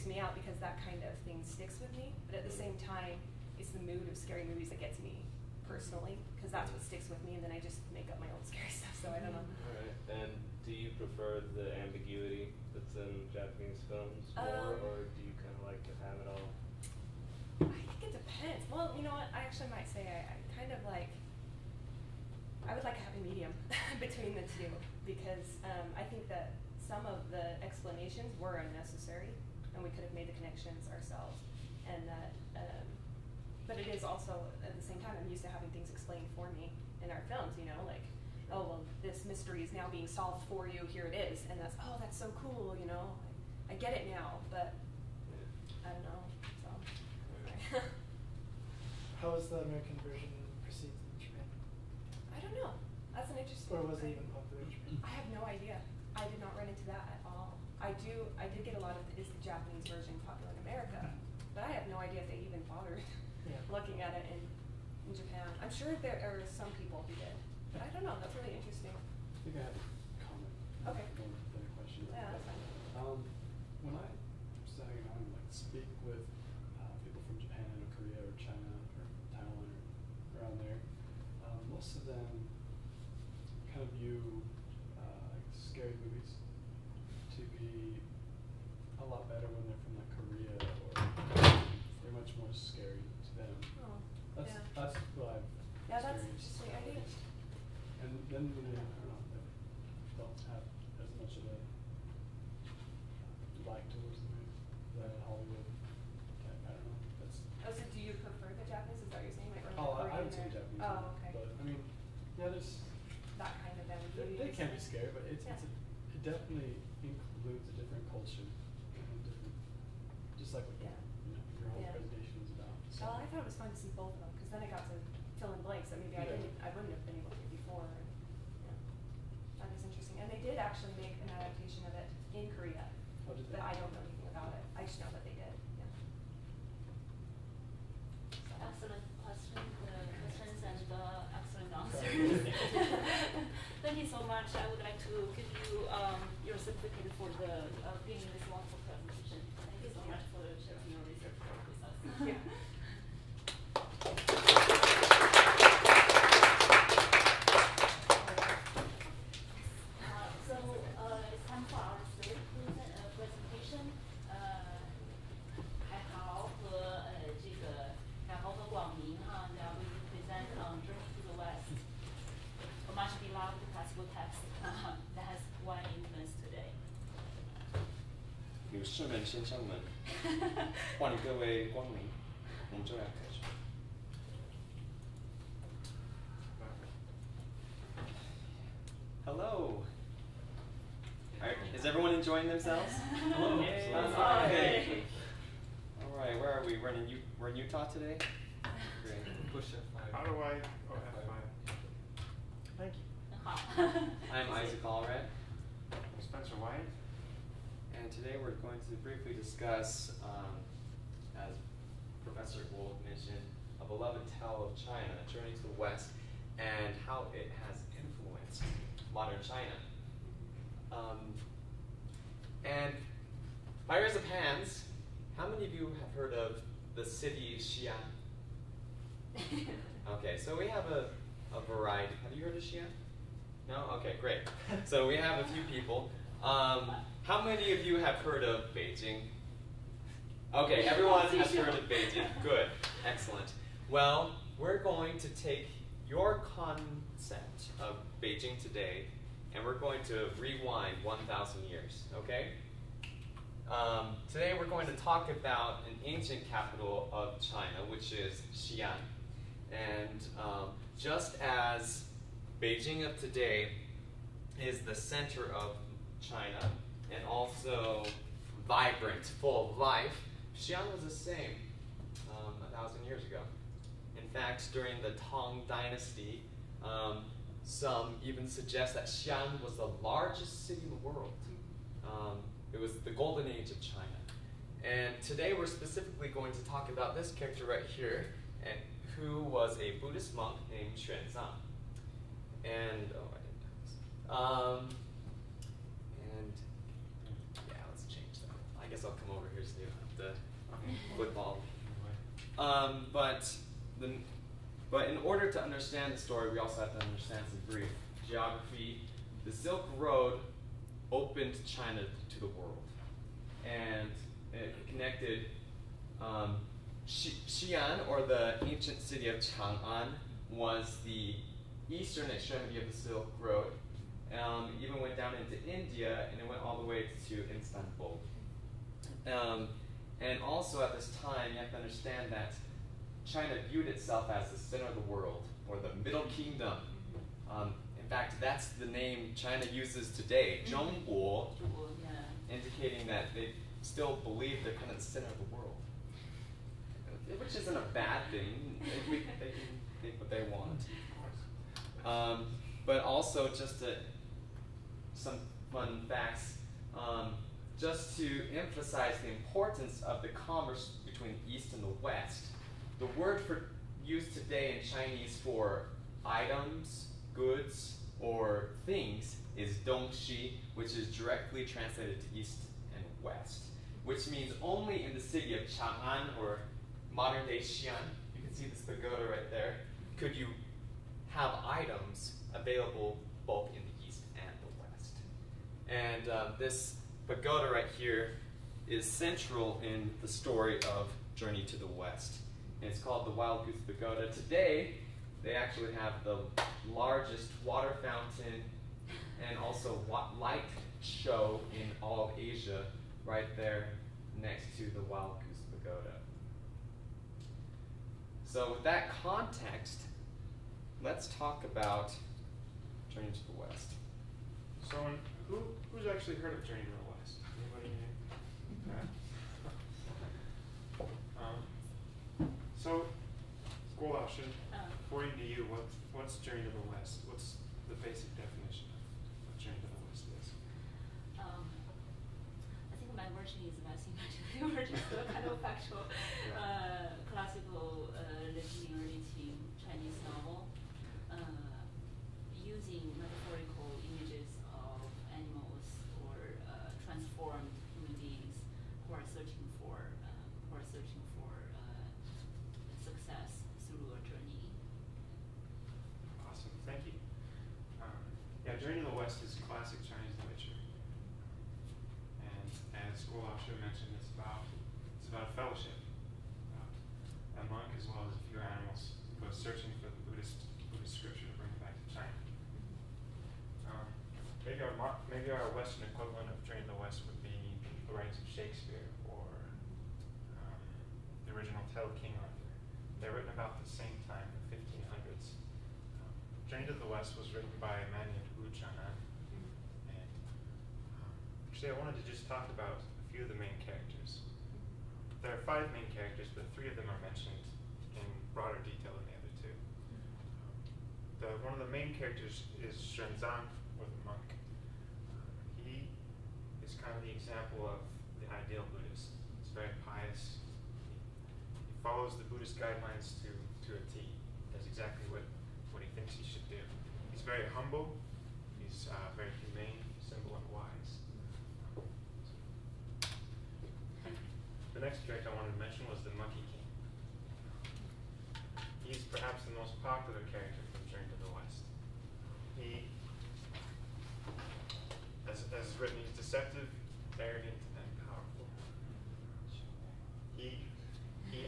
freaks me out because that kind of thing sticks with me. But at the same time, it's the mood of scary movies that gets me personally, because that's what sticks with me, and then I just make up my own scary stuff, so I don't know. All right, and do you prefer the ambiguity that's in Japanese films more, or do you kind of like to have it all? I think it depends. Well, you know what, I actually might say I kind of like, I would like a happy medium between the two, because I think that some of the explanations were unnecessary, and we could have made the connections ourselves, and that, but it is also, at the same time, I'm used to having things explained for me in our films, you know, like, oh, well, this mystery is now being solved for you, here it is, and that's, oh, that's so cool, you know, I get it now, but I don't know, so. How was the American version perceived in Japan? I don't know, that's an interesting Or was it even popular in Japan? I have no idea. I did not run into that at all. I did get a lot of, is the Japanese version popular in America? But I have no idea if they even bothered looking at it in Japan. I'm sure there are some people who did, but I don't know. That's really interesting. I think I have a comment. Okay. More than a question. Yeah, that's fine. When I started hanging out and like speak with people from Japan or Korea or China or Taiwan or around there, most of them kind of view scary movies to be a lot better when they're from like Korea, or they're much more scary to them. Oh, That's what I've that's experienced. interesting. I think. And then I don't know, they don't have as much of a like towards the movie than Hollywood. I don't know. That's. Oh, so do you prefer the Japanese? Is that what you're saying? Like, Oh, I would say Japanese. Oh, okay. But I mean, yeah, there's. That kind of ambiguity. They can be scary, but it definitely includes a different culture, and different, just like what your whole presentation was about. So. Well, I thought it was fun to see both of them, because then I got to fill in blanks that maybe I wouldn't have been able to before. And, that is interesting. And they did actually make an adaptation of it in Korea, Oh, did they? but I don't know anything about it. I just know that they did. Yeah. So. Excellent questions and excellent answers. Thank you so much. I would like to give you your certificate for the giving this wonderful presentation. Thank you so much for sharing your research work with us. Yeah. So it's time for our third presentation. 海豪和这个海豪和广明哈 ，they will present on Journey to the West, a much beloved classical text that has wide influence today. 女士们、先生们，欢迎各位光临，我们就要开始。Hello. Is everyone enjoying themselves? Hello. Yay. All right, where are we? We're in Utah today? Great. Push F5. How do I? Oh, F5. Thank you. I'm Isaac Allred. Spencer White. And today we're going to briefly discuss, as Professor Gould mentioned, a beloved tale of China, A Journey to the West, and how it has influenced modern China. And by raise of hands, how many of you have heard of the city Xi'an? Okay, so we have a variety. Have you heard of Xi'an? No? Okay, great. So we have a few people. How many of you have heard of Beijing? Okay, everyone has heard of Beijing. Good, excellent. Well, we're going to take your concept of Beijing today, and we're going to rewind 1,000 years, okay? Today we're going to talk about an ancient capital of China, which is Xi'an. And just as Beijing of today is the center of China and also vibrant, full of life, Xi'an was the same 1,000 years ago. In fact, during the Tang Dynasty, some even suggest that Xi'an was the largest city in the world. It was the golden age of China. And today we're specifically going to talk about this character right here, who was a Buddhist monk named Xuanzang. And, oh, I didn't do this. And yeah, let's change that. I guess I'll come over here so you don't have to Okay. football. Anyway. But in order to understand the story, we also have to understand some brief geography. The Silk Road opened China to the world, and it connected Xi'an, or the ancient city of Chang'an, was the eastern extremity of the Silk Road. It even went down into India, and it went all the way to Istanbul. And also at this time, you have to understand that China viewed itself as the center of the world, or the Middle Kingdom. In fact, that's the name China uses today, 中国, Yeah. indicating that they still believe they're kind of the center of the world, which isn't a bad thing. They can think what they want. But also, just some fun facts, just to emphasize the importance of the commerce between the East and the West. The word used today in Chinese for items, goods, or things is 东西, which is directly translated to East and West, which means only in the city of Chang'an, or modern-day Xi'an, you can see this pagoda right there, could you have items available both in the East and the West. And this pagoda right here is central in the story of Journey to the West. And it's called the Wild Goose Pagoda. Today, they actually have the largest water fountain and also light show in all of Asia, right there next to the Wild Goose Pagoda. So with that context, let's talk about Journey to the West. So, who's actually heard of Journey to the West? Anybody here? So, Guolaoshin, according to you, what's Journey to the West? What's the basic definition of Journey to the West is? I think my version is less imaginative, just a kind of factual, classical linearity Chinese novel, using metaphorical images of animals or transformed human beings who are searching for success through a journey. Awesome, thank you. Yeah, Journey to the West is classic Chinese literature. And as Guolaoshin mentioned, it's about a fellowship. A monk as well as a few animals who go searching for the Buddhist scripture to bring back to China. Maybe our Western equivalent of Journey to the West would be the writings of Shakespeare or the original Tale of King Arthur. They're written about the same time, the 1500s. Journey to the West was written by a man named Wu Chang'an. And actually, I wanted to just talk about a few of the main characters. There are 5 main characters, but 3 of them are mentioned in broader detail than the other 2. One of the main characters is Xuanzang, or the monk. He is kind of the example of the ideal Buddhist. He's very pious. He follows the Buddhist guidelines to a T. Does exactly what he thinks he should do. He's very humble. He's very humane, simple, and wise. The next character I wanted to mention was the Monkey King. He's perhaps the most popular character from Journey to the West. He, as written, he's deceptive, arrogant, and powerful. He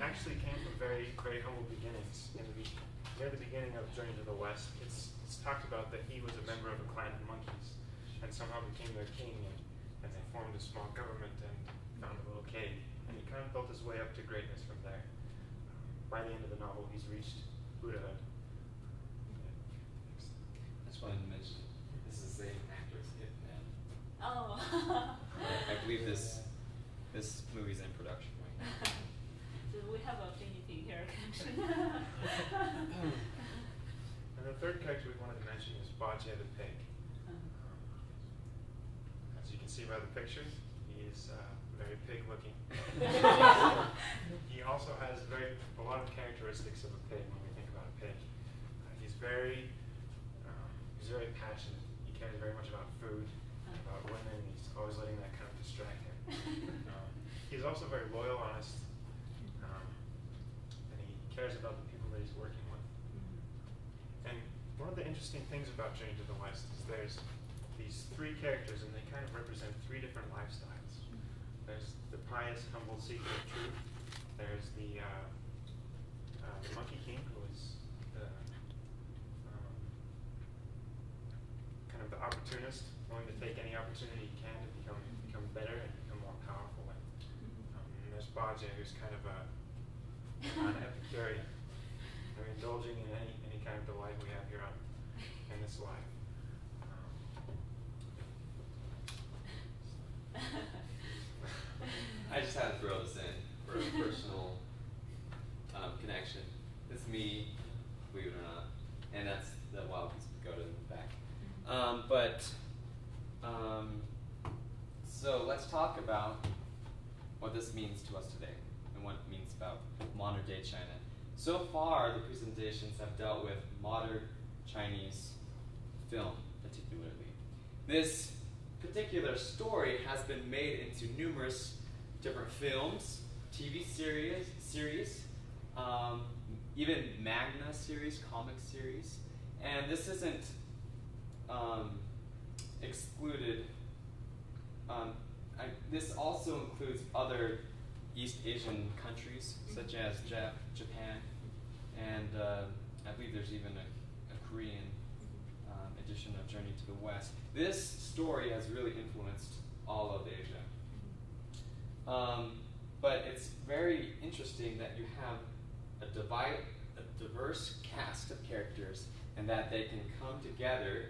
actually came from very, very humble beginnings. Near the beginning of Journey to the West, it's talked about that he was a member of a clan of monkeys, and somehow became their king, and they formed a small government and found a little cave. And he kind of built his way up to greatness from there. By the end of the novel, he's reached Buddhahood. I just wanted to mention, this is the same actor as Hitman. Oh. I believe this movie's in production right now. So we have affinity here, connection. And the third character we wanted to mention is Bajie the pig. As you can see by the picture, he is very pig-looking. He also has a lot of characteristics of a pig when we think about a pig. He's very passionate. He cares very much about food, about women. He's always letting that kind of distract him. he's also very loyal, honest, and he cares about the people that he's working with. And one of the interesting things about Journey to the West is there's these three characters, and they kind of represent three different lifestyles. There's the pious, humble seeker of truth. There's the Monkey King, who is the kind of the opportunist, willing to take any opportunity he can to become better and become more powerful. And there's Baja, who's kind of an Epicurean, indulging in any kind of delight we have here in this life. I just had to throw this in for a personal connection. It's me, believe it or not, and that's the wild piece of pagoda in the back. So let's talk about what this means to us today and what it means about modern day China. So far, the presentations have dealt with modern Chinese film, particularly. This particular story has been made into numerous different films, TV series, even manga series, comic series, and this isn't excluded. This also includes other East Asian countries, such as Japan, and I believe there's even a Korean edition of Journey to the West. This story has really influenced all of Asia. But it's very interesting that you have a diverse cast of characters and that they can come together.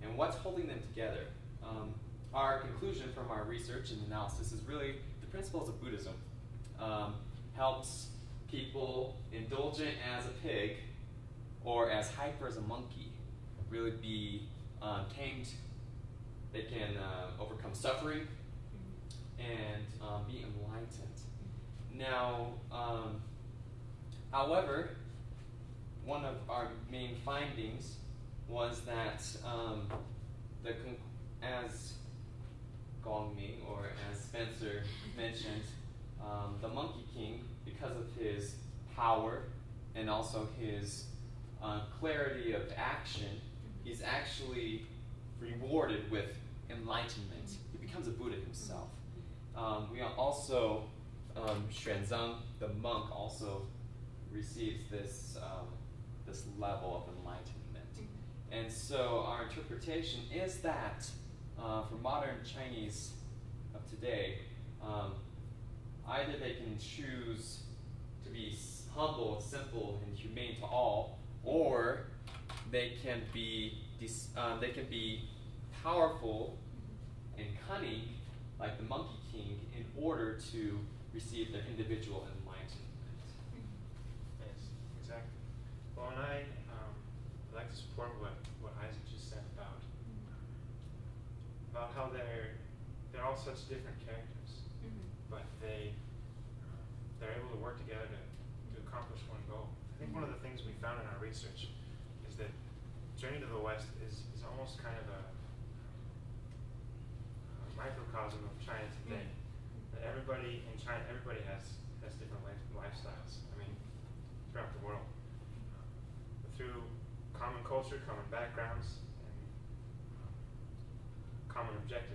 And what's holding them together? Our conclusion from our research and analysis is really the principles of Buddhism. Helps people indulgent as a pig or as hyper as a monkey really be tamed. They can overcome suffering and be enlightened. Now, however, one of our main findings was that as Gongming, or as Spencer mentioned, the Monkey King, because of his power and also his clarity of action, he's actually rewarded with enlightenment. He becomes a Buddha himself. We also, Xuanzang, the monk, also receives this level of enlightenment. And so our interpretation is that for modern Chinese of today, either they can choose to be humble, simple, and humane to all, or they can be powerful and cunning, like the Monkey King, in order to receive their individual enlightenment. Yes, exactly. Well, and I'd like to support what Isaac just said about how they're all such different characters, but they're able to work together to accomplish one goal. I think one of the things we found in our research is that Journey to the West is almost kind of a microcosm of China today. That everybody in China, everybody has different lifestyles. I mean, throughout the world, but through common culture, common backgrounds, and common objectives,